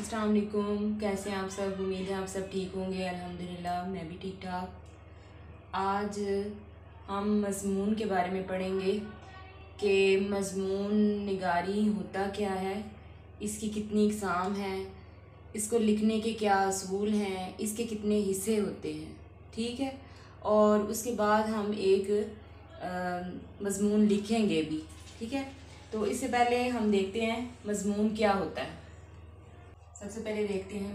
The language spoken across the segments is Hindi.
अस्सलाम वालेकुम। कैसे हैं आप सब? उम्मीद है आप सब ठीक होंगे। अल्हम्दुलिल्लाह मैं भी ठीक ठाक। आज हम मज़मून के बारे में पढ़ेंगे कि मज़मून निगारी होता क्या है, इसकी कितनी इक़साम हैं, इसको लिखने के क्या असूल हैं, इसके कितने हिस्से होते हैं। ठीक है, और उसके बाद हम एक मज़मून लिखेंगे भी। ठीक है, तो इससे पहले हम देखते हैं मज़मून क्या होता है। सबसे पहले देखते हैं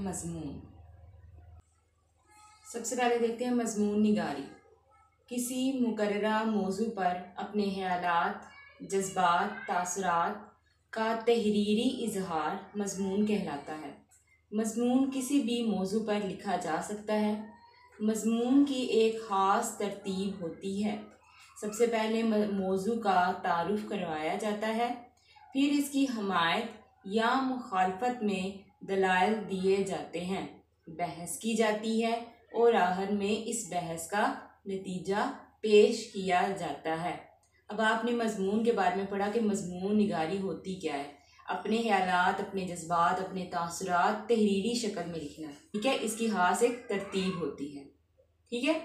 मज़मून निगारी। किसी मुकर्ररा मौजू पर अपने ख़यालात, जज्बात, तासुरात का तहरीरी इजहार मज़मून कहलाता है। मज़मून किसी भी मौजू पर लिखा जा सकता है। मज़मून की एक ख़ास तरतीब होती है। सबसे पहले मौजू का तारुफ़ करवाया जाता है, फिर इसकी हमायत या मुखालफत में दलाइल दिए जाते हैं, बहस की जाती है और आखिर में इस बहस का नतीजा पेश किया जाता है। अब आपने मज़मून के बारे में पढ़ा कि मज़मून निगारी होती क्या है। अपने ख़यालात, अपने जज्बात, अपने तासुरात तहरीरी शक्ल में लिखना। ठीक है, इसकी खास एक तरतीब होती है। ठीक है,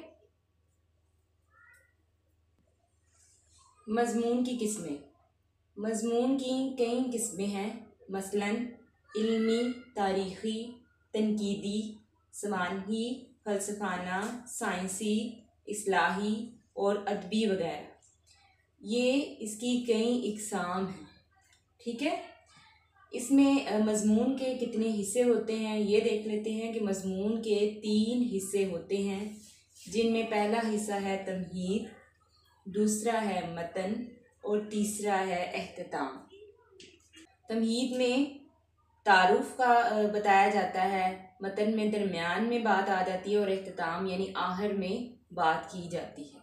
मज़मून की किस्में। मज़मून की कई किस्में हैं, मसलन इल्मी, तारीख़ी, तनकीदी, समाही, फ़लसफ़ाना, साइंसी, इस्लाही और अदबी वगैरह। ये इसकी कई इक़साम हैं। ठीक है, इसमें मज़मून के कितने हिस्से होते हैं ये देख लेते हैं कि मज़मून के 3 हिस्से होते हैं, जिनमें पहला हिस्सा है तमहीद, दूसरा है मतन और तीसरा है एहतिताम। तमहीद में तारुफ़ का बताया जाता है, मतन में दरमियान में बात आ जाती है और एहतिताम यानी आखिर में बात की जाती है।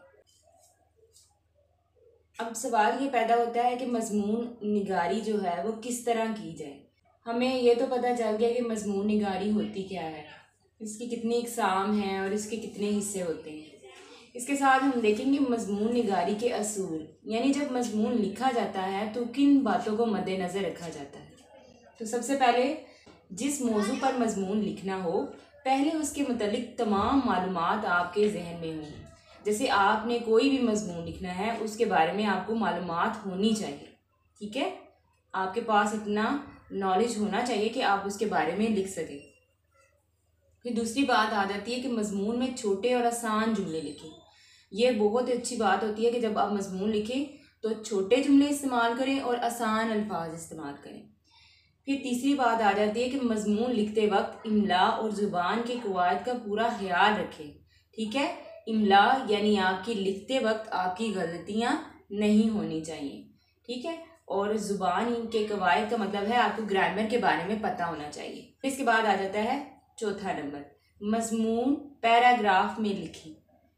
अब सवाल ये पैदा होता है कि मज़मून निगारी जो है वो किस तरह की जाए। हमें ये तो पता चल गया कि मज़मून निगारी होती क्या है, इसकी कितनी इक़साम हैं और इसके कितने हिस्से होते हैं। इसके साथ हम देखेंगे मज़मून निगारी के असूल, यानी जब मज़मून लिखा जाता है तो किन बातों को मद्देनज़र रखा जाता है। तो सबसे पहले जिस मौजू पर मज़मून लिखना हो, पहले उसके मुतल्लिक़ तमाम मालूमात आपके जहन में हों। जैसे आपने कोई भी मज़मून लिखना है, उसके बारे में आपको मालूमात होनी चाहिए। ठीक है, आपके पास इतना नॉलेज होना चाहिए कि आप उसके बारे में लिख सकें। फिर दूसरी बात आ जाती है कि मज़मून में छोटे और आसान जुमले लिखें। ये बहुत अच्छी बात होती है कि जब आप मज़मून लिखें तो छोटे जुमले इस्तेमाल करें और आसान अल्फाज इस्तेमाल करें। फिर तीसरी बात आ जाती है कि मज़मून लिखते वक्त इमला और ज़ुबान के कवायद का पूरा ख्याल रखें। ठीक है, इमला यानी आपकी लिखते वक्त आपकी गलतियाँ नहीं होनी चाहिए। ठीक है, और ज़ुबान के कवायद का मतलब है आपको ग्रामर के बारे में पता होना चाहिए। इसके बाद आ जाता है चौथा नंबर, मज़मून पैराग्राफ में लिखें।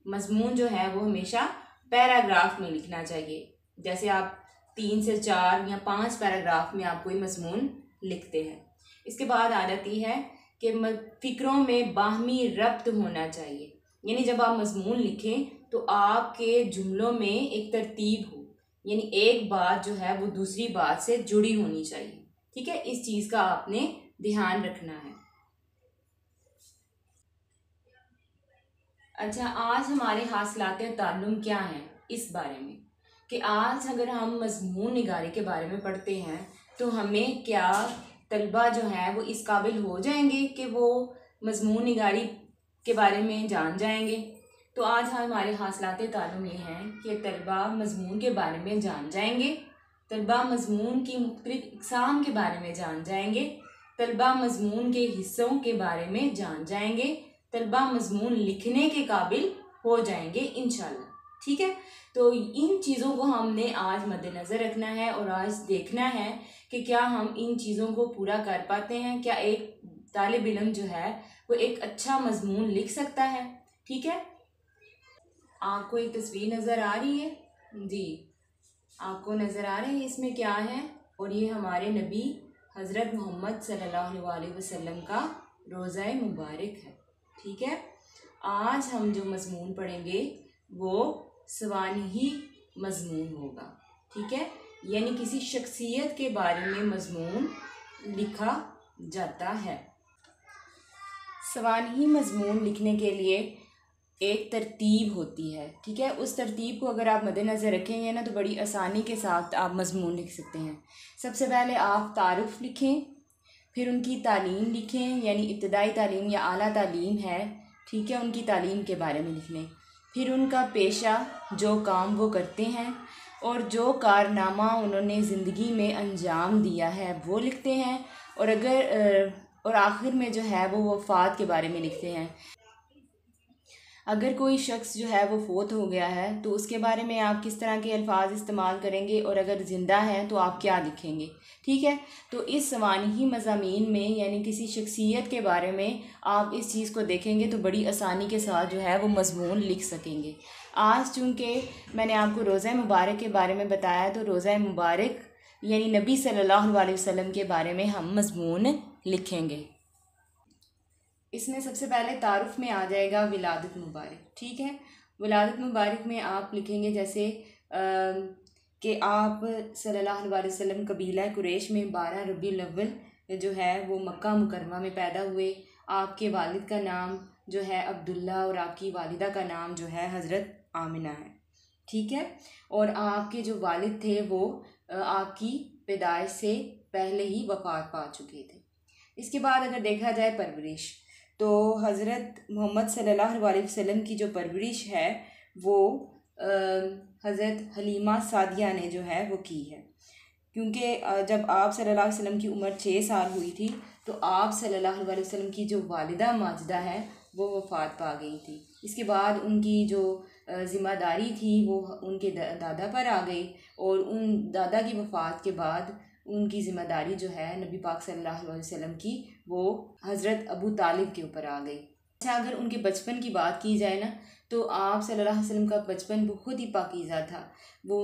मज़मून जो है वो हमेशा पैराग्राफ में लिखना चाहिए। जैसे आप 3 से 4 या 5 पैराग्राफ में आप कोई मज़मून लिखते हैं। इसके बाद आ जाती है कि फ़िक्रों में बाहमी रब्त होना चाहिए, यानी जब आप मज़मून लिखें तो आपके जुमलों में एक तरतीब हो, यानी एक बात जो है वो दूसरी बात से जुड़ी होनी चाहिए। ठीक है, इस चीज़ का आपने ध्यान रखना है। अच्छा, आज हमारे हासिलात ताल्लुम क्या हैं इस बारे में, कि आज अगर हम मज़मून निगारी के बारे में पढ़ते हैं तो हमें क्या तलबा जो है वो इस काबिल हो जाएंगे कि वो मज़मून निगारी के बारे में जान जाएंगे। तो आज हमारे हासिलात ताल्लुम ये हैं कि तलबा मज़मून के बारे में जान जाएंगे, तलबा मज़मून की मुख्तलिफ़ इक़साम के बारे में जान जाएंगे, तलबा मज़मून के हिस्सों के बारे में जान जाएंगे, तलबा मज़मून लिखने के काबिल हो जाएंगे इंशाल्लाह। ठीक है, तो इन चीज़ों को हमने आज मद्देनज़र रखना है और आज देखना है कि क्या हम इन चीज़ों को पूरा कर पाते हैं, क्या एक तालिब इल्म जो है वो एक अच्छा मज़मून लिख सकता है। ठीक है, आपको एक तस्वीर नज़र आ रही है जी, आपको नज़र आ रही है इसमें क्या है, और ये हमारे नबी हज़रत मोहम्मद सल्लल्लाहु अलैहि वसल्लम का रोज़ा मुबारक है। ठीक है, आज हम जो मज़मून पढ़ेंगे वो सवानही मज़मून होगा। ठीक है, यानी किसी शख्सियत के बारे में मज़मून लिखा जाता है। सवानही मज़मून लिखने के लिए एक तरतीब होती है, ठीक है। उस तरतीब को अगर आप मद्देनज़र रखेंगे ना तो बड़ी आसानी के साथ आप मज़मून लिख सकते हैं। सबसे पहले आप तारुफ़ लिखें, फिर उनकी तालीम लिखें, यानी इब्तदाई तालीम या आला तालीम है, ठीक है, उनकी तालीम के बारे में लिख लें। फिर उनका पेशा, जो काम वो करते हैं और जो कारनामा उन्होंने ज़िंदगी में अंजाम दिया है वो लिखते हैं। और आखिर में जो है वो वफ़ात के बारे में लिखते हैं। अगर कोई शख्स जो है वो फ़ौत हो गया है तो उसके बारे में आप किस तरह के अल्फाज इस्तेमाल करेंगे, और अगर ज़िंदा हैं तो आप क्या लिखेंगे, ठीक है। तो इस सवानही मज़ामीन में यानी किसी शख्सियत के बारे में आप इस चीज़ को देखेंगे तो बड़ी आसानी के साथ जो है वो मज़मून लिख सकेंगे। आज चूँकि मैंने आपको रोज़ा मुबारक के बारे में बताया तो रोज़ा मुबारक यानी नबी सल्लल्लाहु अलैहि वसल्लम के बारे में हम मज़मून लिखेंगे। इसमें सबसे पहले तारुफ़ में आ जाएगा विलादत मुबारक, ठीक है। विलादत मुबारक में आप लिखेंगे जैसे कि आप सल्लल्लाहु अलैहि वसल्लम कबीला कुरैश में 12 रबीउल अव्वल जो है वो मक्का मुकरमा में पैदा हुए। आपके वालिद का नाम जो है अब्दुल्ला और आपकी वालिदा का नाम जो है हज़रत आमिना है, ठीक है। और आपके जो वालिद थे वो आपकी पैदाइश से पहले ही वफ़ात पा चुके थे। इसके बाद अगर देखा जाए परवरिश, तो हज़रत मोहम्मद सल्लल्लाहु अलैहि वसल्लम की जो परवरिश है वो हज़रत हलीमा सादिया ने जो है वो की है, क्योंकि जब आप सल्लल्लाहु अलैहि वसल्लम की उम्र 6 साल हुई थी तो आप सल्लल्लाहु अलैहि वसल्लम की जो वालिदा माजिदा है वो वफ़ात पा गई थी। इसके बाद उनकी जो ज़िम्मेदारी थी वो उनके दादा पर आ गई, और उन दादा की वफ़ात के बाद उनकी ज़िम्मेदारी जो है नबी पाक सल्लल्लाहु अलैहि वसल्लम की वो हज़रत अबू तालिब के ऊपर आ गई। अच्छा, अगर उनके बचपन की बात की जाए ना तो आप सल्लल्लाहु अलैहि वसल्लम का बचपन बहुत ही पाकीज़ा था। वो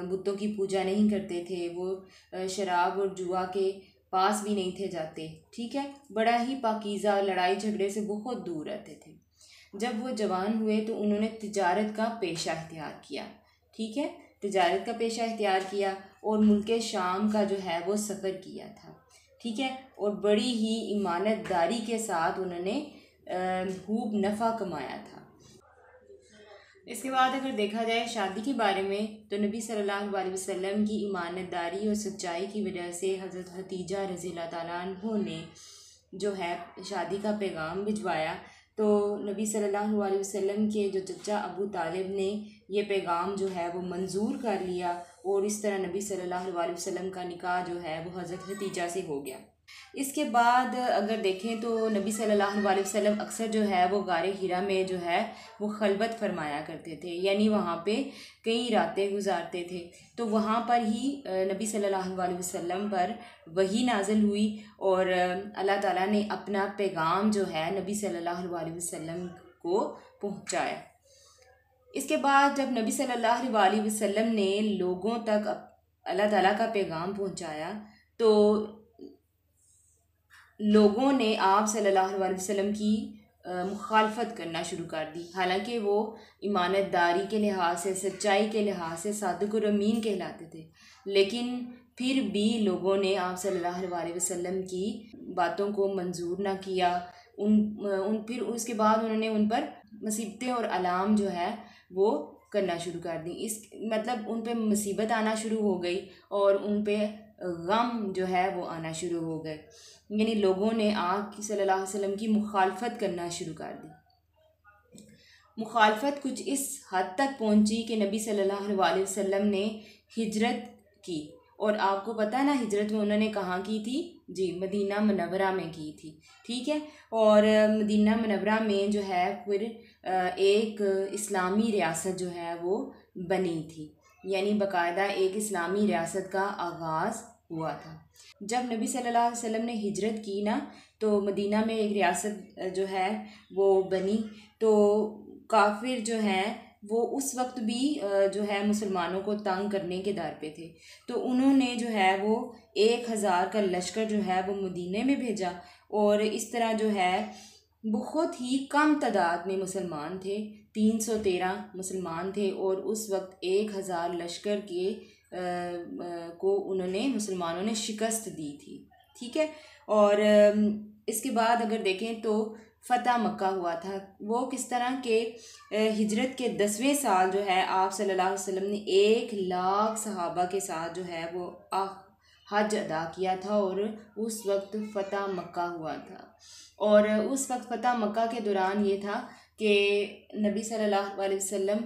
बुतों की पूजा नहीं करते थे, वो शराब और जुआ के पास भी नहीं थे जाते, ठीक है। बड़ा ही पाकीज़ा, लड़ाई झगड़े से बहुत दूर रहते थे। जब वो जवान हुए तो उन्होंने तिजारत का पेशा इख्तियार किया, ठीक है, तिजारत का पेशा इख्तियार किया और मुल्क शाम का जो है वो सफ़र किया था, ठीक है। और बड़ी ही ईमानदारी के साथ उन्होंने खूब नफ़ा कमाया था। इसके बाद अगर देखा जाए शादी के बारे में तो नबी सल्लल्लाहु अलैहि वसल्लम की ईमानदारी और सच्चाई की वजह से हज़रत खदीजा रज़ियल्लाहु ताला अन्हा ने जो है शादी का पैगाम भिजवाया। तो नबी सल्लल्लाहु अलैहि वसल्लम के जो चचा अबू तालिब ने ये पैगाम जो है वो मंजूर कर लिया, और इस तरह नबी सल्लल्लाहु अलैहि वसल्लम का निकाह जो है वो हज़रत खदीजा से हो गया। इसके बाद अगर देखें तो नबी सल्लल्लाहु अलैहि वसल्लम अक्सर जो है वो गारे हिरा में जो है वो खलबत फरमाया करते थे, यानी वहाँ पे कई रातें गुजारते थे। तो वहाँ पर ही नबी सल्लल्लाहु अलैहि वसल्लम पर वही नाज़िल हुई और अल्लाह ताला ने अपना पैगाम जो है नबी सल्लल्लाहु अलैहि वसल्लम को पहुँचाया। इसके बाद जब नबी सल्लल्लाहु अलैहि वसल्लम ने लोगों तक अल्लाह ताला का पैगाम पहुँचाया तो लोगों ने आप सल्लल्लाहु अलैहि वसल्लम की मुखालफत करना शुरू कर दी। हालांकि वो ईमानदारी के लिहाज से, सच्चाई के लिहाज से सादिक और अमीन कहलाते थे, लेकिन फिर भी लोगों ने आप सल्लल्लाहु अलैहि वसल्लम की बातों को मंजूर ना किया। फिर उसके बाद उन्होंने उन पर मुसीबतें और अलाम जो है वो करना शुरू कर दी। इस मतलब उन पे मुसीबत आना शुरू हो गई और उन पे गम जो है वो आना शुरू हो गए, यानी लोगों ने आप सल्लल्लाहु अलैहि वसल्लम की मुखालफत करना शुरू कर दी। मुखालफत कुछ इस हद तक पहुंची कि नबी सल्लल्लाहु अलैहि वसल्लम ने हिजरत की, और आपको पता है ना हिजरत में उन्होंने कहाँ की थी, जी मदीना मुनव्वरा में की थी, ठीक है। और मदीना मुनव्वरा में जो है फिर एक इस्लामी रियासत जो है वो बनी थी, यानी बाकायदा एक इस्लामी रियासत का आगाज़ हुआ था। जब नबी सल्लल्लाहु अलैहि वसल्लम ने हिजरत की ना तो मदीना में एक रियासत जो है वो बनी। तो काफिर जो हैं वो उस वक्त भी जो है मुसलमानों को तंग करने के दर पे थे, तो उन्होंने जो है वो 1000 का लश्कर जो है वो मदीने में भेजा, और इस तरह जो है बहुत ही कम तादाद में मुसलमान थे, 313 मुसलमान थे, और उस वक्त 1000 लश्कर के को उन्होंने मुसलमानों ने शिकस्त दी थी। ठीक है। और इसके बाद अगर देखें तो फ़तह मक्का हुआ था। वो किस तरह के हिजरत के 10वें साल जो है आप सल्लल्लाहु अलैहि वसल्लम ने 1 लाख सहाबा के साथ जो है वो हज अदा किया था, और उस वक्त फ़तह मक्का हुआ था। और उस वक्त फ़तह मक्का के दौरान ये था कि नबी सल्लल्लाहु अलैहि वसल्लम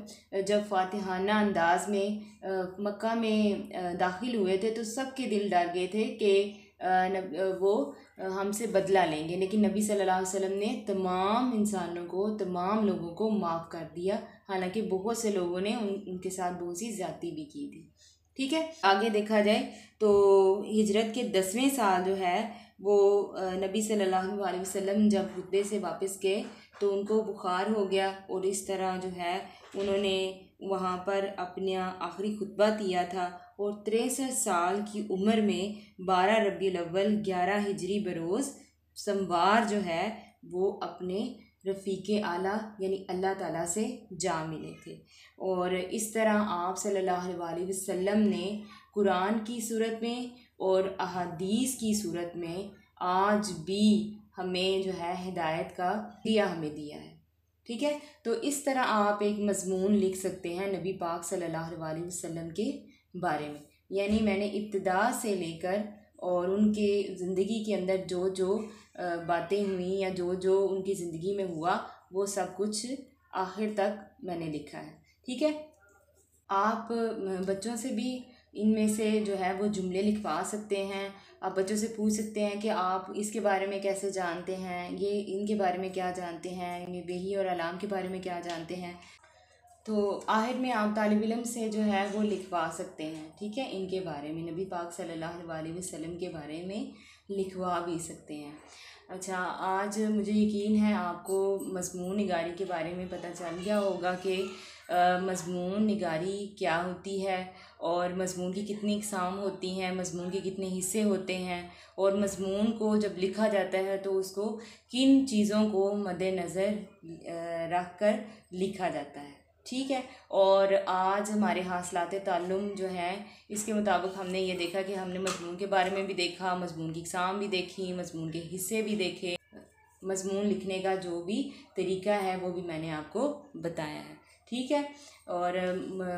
जब फातिहाना अंदाज में मक्का में दाखिल हुए थे तो सबके दिल डर गए थे कि वो हमसे बदला लेंगे, लेकिन नबी सल्लल्लाहु अलैहि वसल्लम ने तमाम इंसानों को, तमाम लोगों को माफ़ कर दिया। हालांकि बहुत से लोगों ने उनके साथ बहुत सी ज़्यादती भी की थी। ठीक है, आगे देखा जाए तो हिजरत के 10वें साल जो है वो नबी सल्लल्लाहु अलैहि वसल्लम जब खुतबे से वापस गए तो उनको बुखार हो गया, और इस तरह जो है उन्होंने वहाँ पर अपना आखिरी खुतबा दिया था। और 63 साल की उम्र में 12 रबीउल अव्वल 11 हिजरी बरोज़ सोमवार जो है वो अपने रफ़ीक़े आला यानी अल्लाह ताला से जा मिले थे। और इस तरह आप सल्लल्लाहु अलैहि वसल्लम ने कुरान की सूरत में और अहादीस की सूरत में आज भी हमें जो है हिदायत का दिया हमें दिया है। ठीक है, तो इस तरह आप एक मज़मून लिख सकते हैं नबी पाक सल्लल्लाहु अलैहि वसल्लम के बारे में। यानी मैंने इब्तिदा से लेकर और उनके ज़िंदगी के अंदर जो जो बातें हुई या जो जो उनकी ज़िंदगी में हुआ वो सब कुछ आखिर तक मैंने लिखा है। ठीक है, आप बच्चों से भी इनमें से जो है वो जुमले लिखवा सकते हैं। आप बच्चों से पूछ सकते हैं कि आप इसके बारे में कैसे जानते हैं, ये इनके बारे में क्या जानते हैं, इनमें बेही और अलाम के बारे में क्या जानते हैं। तो आखिर में आप तालिब इल्म से जो है वो लिखवा सकते हैं। ठीक है, इनके बारे में नबी पाक सल्लल्लाहु अलैहि वसल्लम के बारे में लिखवा भी सकते हैं। अच्छा, आज मुझे यकीन है आपको मज़मून निगारी के बारे में पता चल गया होगा कि मज़मून निगारी क्या होती है, और मज़मून की कितनी इक़साम होती हैं, मज़मून के कितने हिस्से होते हैं, और मज़मून को जब लिखा जाता है तो उसको किन चीज़ों को मद्देनज़र रख कर लिखा जाता है। ठीक है, और आज हमारे हासिलात ताल्लुम जो हैं इसके मुताबिक हमने ये देखा कि हमने मज़मून के बारे में भी देखा, मज़मून की इक़साम भी देखी, मज़मून के हिस्से भी देखे, मज़मून लिखने का जो भी तरीका है वो भी मैंने आपको बताया है। ठीक है, और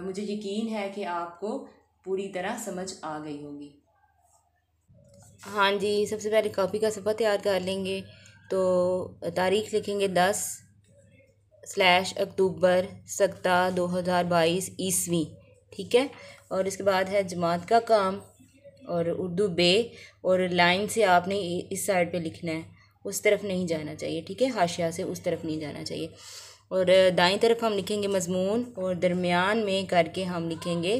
मुझे यकीन है कि आपको पूरी तरह समझ आ गई होगी। हाँ जी, सबसे पहले कॉपी का सफ़ा तैयार कर लेंगे। तो तारीख़ लिखेंगे 10/अक्टूबर सत्ता 2022 ईस्वी। ठीक है, और इसके बाद है जमात का काम और उर्दू बे, और लाइन से आपने इस साइड पे लिखना है, उस तरफ नहीं जाना चाहिए। ठीक है, हाशिया से उस तरफ नहीं जाना चाहिए। और दाईं तरफ हम लिखेंगे मज़मून, और दरमियान में करके हम लिखेंगे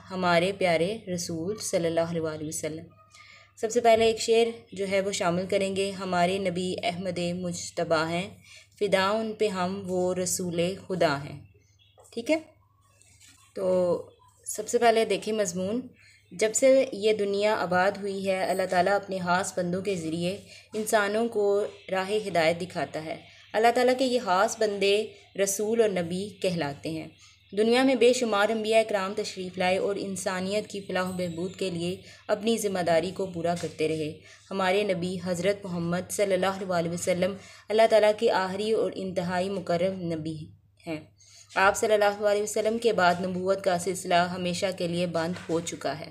हमारे प्यारे रसूल सल्लल्लाहु अलैहि वसल्लम। सबसे पहले एक शेर जो है वो शामिल करेंगे। हमारे नबी अहमद मुज्तबा हैं, फ़िदा उन पे हम वो रसूल खुदा हैं। ठीक है, तो सबसे पहले देखें मज़मून। जब से ये दुनिया आबाद हुई है अल्लाह ताला अपने ख़ास बंदों के ज़रिए इंसानों को राह हिदायत दिखाता है। अल्लाह ताला के ये ख़ास बंदे रसूल और नबी कहलाते हैं। दुनिया में बेशुमार अंबिया इकराम तशरीफ़ लाए और इंसानियत की फ़लाह बहबूद के लिए अपनी ज़िम्मेदारी को पूरा करते रहे। हमारे नबी हज़रत मोहम्मद सल्लल्लाहु अलैहि वसल्लम अल्लाह ताला के आखिरी और इंतहाई मुकर्रम नबी हैं। आप सल्लल्लाहु अलैहि वसल्लम के बाद नबूवत का सिलसिला हमेशा के लिए बंद हो चुका है।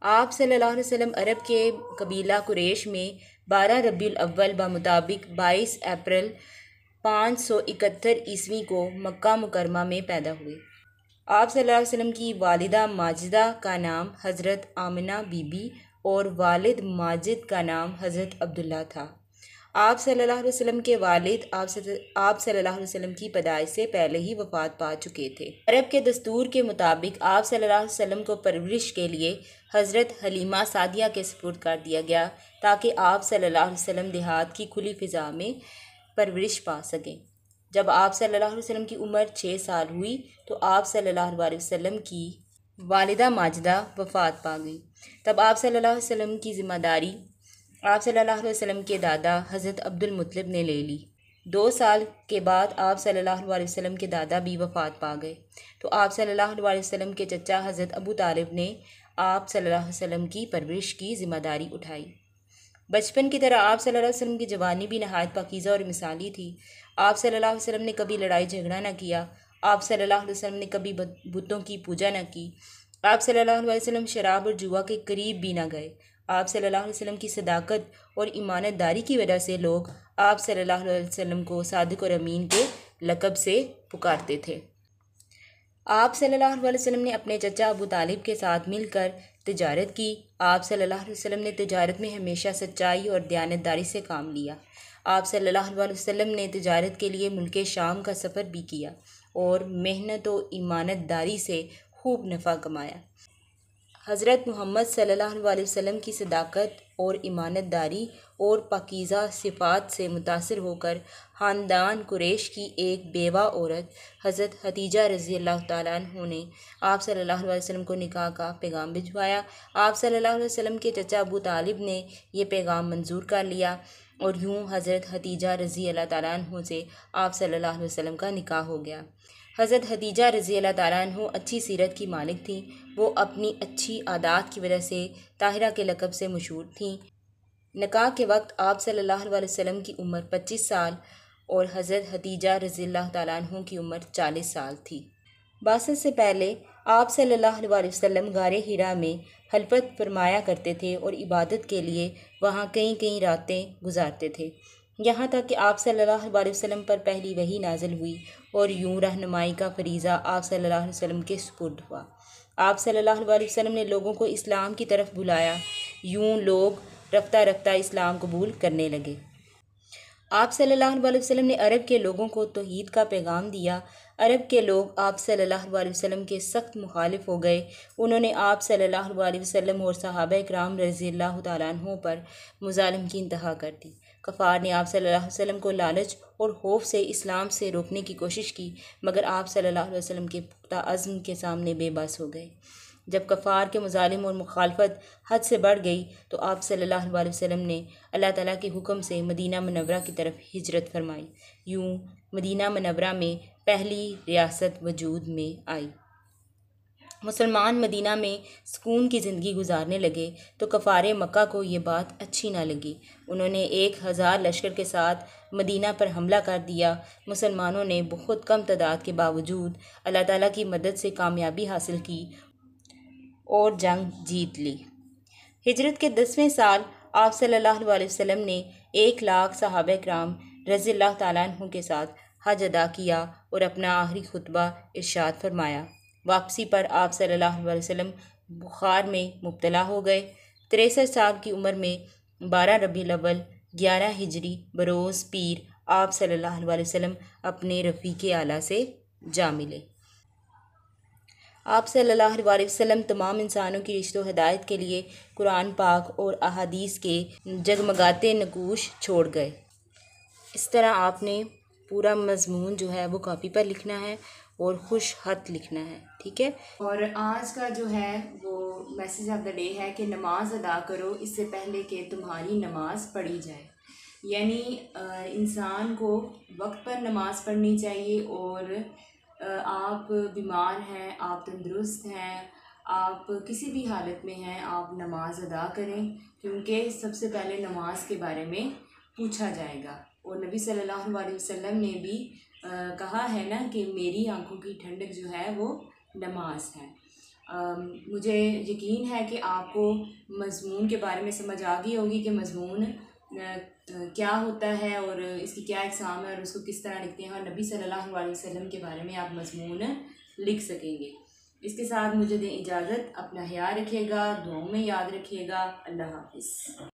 आप सल्लल्लाहु अलैहि वसल्लम अरब के कबीला कुरैश में 12 रबीउल अव्वल मुताबिक 22 अप्रैल 571 ईस्वी को मक्का मुकरमा में पैदा हुए। आप सल्लल्लाहु अलैहि वसल्लम की वालिदा माजिदा का नाम हज़रत आमिना बीबी और वालिद माजिद का नाम हज़रत अब्दुल्ला था। आप सल्लल्लाहु अलैहि वसल्लम के वालिद आप सल्लल्लाहु अलैहि वसल्लम की पैदाइश से पहले ही वफ़ात पा चुके थे। अरब के दस्तूर के मुताबिक आप सल्लल्लाहु अलैहि वसल्लम को परवरिश के लिए हज़रत हलीमा सादिया के सुपुर्द कर दिया गया, ताकि आप सल्लल्लाहु अलैहि वसल्लम देहात की खुली फ़िज़ा में परवरिश पा सकें। जब आप सल्लल्लाहु अलैहि वसल्लम की उम्र 6 साल हुई तो आप सल्लल्लाहु अलैहि वसल्लम की वालिदा माजिदा वफ़ात पा गई। तब आप सल्लल्लाहु अलैहि वसल्लम की ज़िम्मेदारी आप सल्लल्लाहु अलैहि वसल्लम के दादा हज़रत अब्दुल मुत्तलिब ने ले ली। 2 साल के बाद आप सल्लल्लाहु अलैहि वसल्लम के दादा भी वफ़ात पा गए, तो आप सल्लल्लाहु अलैहि वसल्लम के चचा हज़रत अबू तालिब ने आप सल्लल्लाहु अलैहि वसल्लम की परवरिश की जिम्मेदारी उठाई। बचपन की तरह आप सल्लल्लाहु अलैहि वसल्लम की जवानी भी नहायत पाकीज़ा और मिसाली थी। आप सल्लल्लाहु अलैहि वसल्लम ने कभी लड़ाई झगड़ा न किया। आप सल्लल्लाहु अलैहि वसल्लम ने कभी बुतों की पूजा न की। आप सल्लल्लाहु अलैहि वसल्लम शराब और जुआ के करीब भी न गए। आप सल्लल्लाहु अलैहि वसल्लम की सदाकत और ईमानदारी की वजह से लोग आप सल्लल्लाहु अलैहि वसल्लम को सादिक और अमीन के लक़ब से पुकारते थे। आप सल्लल्लाहु अलैहि वसल्लम ने अपने चचा अबू तालिब के साथ मिलकर तिजारत की। आप सल्लल्लाहु अलैहि वसल्लम ने तिजारत में हमेशा सच्चाई और दयानतदारी से काम लिया। आप सल्लल्लाहु अलैहि वसल्लम ने तिजारत के लिए मुल्क शाम का सफ़र भी किया और मेहनत और ईमानतदारी से खूब नफ़ा कमाया। हज़रत मोहम्मद सल्लल्लाहु अलैहि वसल्लम की सदाकत और ईमानतदारी और पाकीज़ा सिफ़ात से मुतासिर होकर ख़ानदान कुरैश की एक बेवा औरत हज़रत हतीजा रज़ियल्लाहु ताला अन्हा ने आप सल्लल्लाहु अलैहि वसल्लम को निकाह का पैगाम भिजवाया। आप सल्लल्लाहु अलैहि वसल्लम के चचा अबू तालिब ने यह पैगाम मंजूर कर लिया और यूँ हज़रत हतीजा रज़ियल्लाहु ताला अन्हा से आप सल्लल्लाहु अलैहि वसल्लम का निकाह हो गया। हज़रत हतीजा रज़ियल्लाहु ताला अन्हा अच्छी सीरत की मालिक थीं। वो अपनी अच्छी आदात की वजह से ताहिरा के लक़ब से मशहूर थीं। निकाह के वक्त आप सल्लल्लाहु अलैहि वसल्लम की उम्र 25 साल और हज़रत हतीजा रज़ियल्लाहु ताला अन्हा की उम्र 40 साल थी। बासत से पहले आप सल्लल्लाहु अलैहि वसल्लम गारे हिरा में खलवत फरमाया करते थे और इबादत के लिए वहाँ कई कई रातें गुजारते थे, यहाँ तक कि आप सल्लल्लाहु अलैहि वसल्लम पर पहली वही नाजिल हुई और यूँ रहनुमाई का फरीज़ा आप सल्लल्लाहु अलैहि वसल्लम के सुपुर्द हुआ। आप सल्लल्लाहु अलैहि वसल्लम ने लोगों को इस्लाम की तरफ बुलाया। यूँ लोग रफ्ता रफ्ता इस्लाम कबूल करने लगे। आप सल्लल्लाहु अलैहि वसल्लम ने अरब के लोगों को तौहीद का पैगाम दिया। अरब के लोग आप सल्लल्लाहु अलैहि वसल्लम के सख्त मुखालिफ हो गए। उन्होंने आप सल्लल्लाहु अलैहि वसल्लम और सहाबा इकराम रज़ियल्लाहु ताला अन्हुम पर मुज़ालिम की इंतहा कर दी। कफ़ार ने आप सल्लल्लाहु अलैहि वसल्लम को लालच और खौफ से इस्लाम से रोकने की कोशिश की, मगर आप सल्लल्लाहु अलैहि वसल्लम के पुख्ता अज़्म के सामने बेबस हो गए। जब कफ़ार के मुज़ालिम और मुखालफत हद से बढ़ गई तो आप सल्लल्लाहु अलैहि वसल्लम ने अल्लाह ताला के हुक्म से मदीना मुनव्वरा की तरफ हिजरत फरमाई। यूँ मदीना मुनव्वरा में पहली रियासत वजूद में आई। मुसलमान मदीना में सुकून की ज़िंदगी गुजारने लगे तो कफ़ारे मक्का को ये बात अच्छी ना लगी। उन्होंने 1000 लश्कर के साथ मदीना पर हमला कर दिया। मुसलमानों ने बहुत कम तादाद के बावजूद अल्लाह ताला की मदद से कामयाबी हासिल की और जंग जीत ली। हिजरत के 10वें साल आप सल्लल्लाहु अलैहि वसल्लम ने 1 लाख सहाबा इकराम रज़ियल्लाहु ताला अन्हुम के साथ हज अदा किया और अपना आखिरी खुतबा इरशाद फरमाया। वापसी पर आप सल्लल्लाहु अलैहि वसल्लम बुखार में मुब्तला हो गए। 63 साल की उम्र में 12 रबीउल अव्वल 11 हिजरी बरोज़ पीर आप सल्लल्लाहु अलैहि वसल्लम अपने रफ़ीक़े आला से जा मिले। आप सल्लल्लाहु अलैहि वसल्लम तमाम इंसानों की रिश्तों हिदायत के लिए कुरान पाक और अहादीस के जगमगाते नकूश छोड़ गए। इस तरह आपने पूरा मज़मून जो है वो कॉपी पर लिखना है और खुश खत लिखना है, ठीक है। और आज का जो है वो मैसेज ऑफ द डे है कि नमाज अदा करो इससे पहले कि तुम्हारी नमाज पढ़ी जाए। यानी इंसान को वक्त पर नमाज पढ़नी चाहिए और आप बीमार हैं, आप तंदुरुस्त हैं, आप किसी भी हालत में हैं, आप नमाज अदा करें, क्योंकि सबसे पहले नमाज के बारे में पूछा जाएगा। और नबी सल्लल्लाहु अलैहि वसल्लम ने भी कहा है ना कि मेरी आंखों की ठंडक जो है वो नमाज है। मुझे यकीन है कि आपको मज़मून के बारे में समझ आ गई होगी कि मज़मून क्या होता है और इसकी क्या इक़साम है और उसको किस तरह लिखते हैं, और नबी सल्लल्लाहु अलैहि वसल्लम के बारे में आप मज़मून लिख सकेंगे। इसके साथ मुझे दें इजाज़त। अपना ख्याल रखिएगा, दुआओं में याद रखिएगा। अल्लाह हाफ़िज़।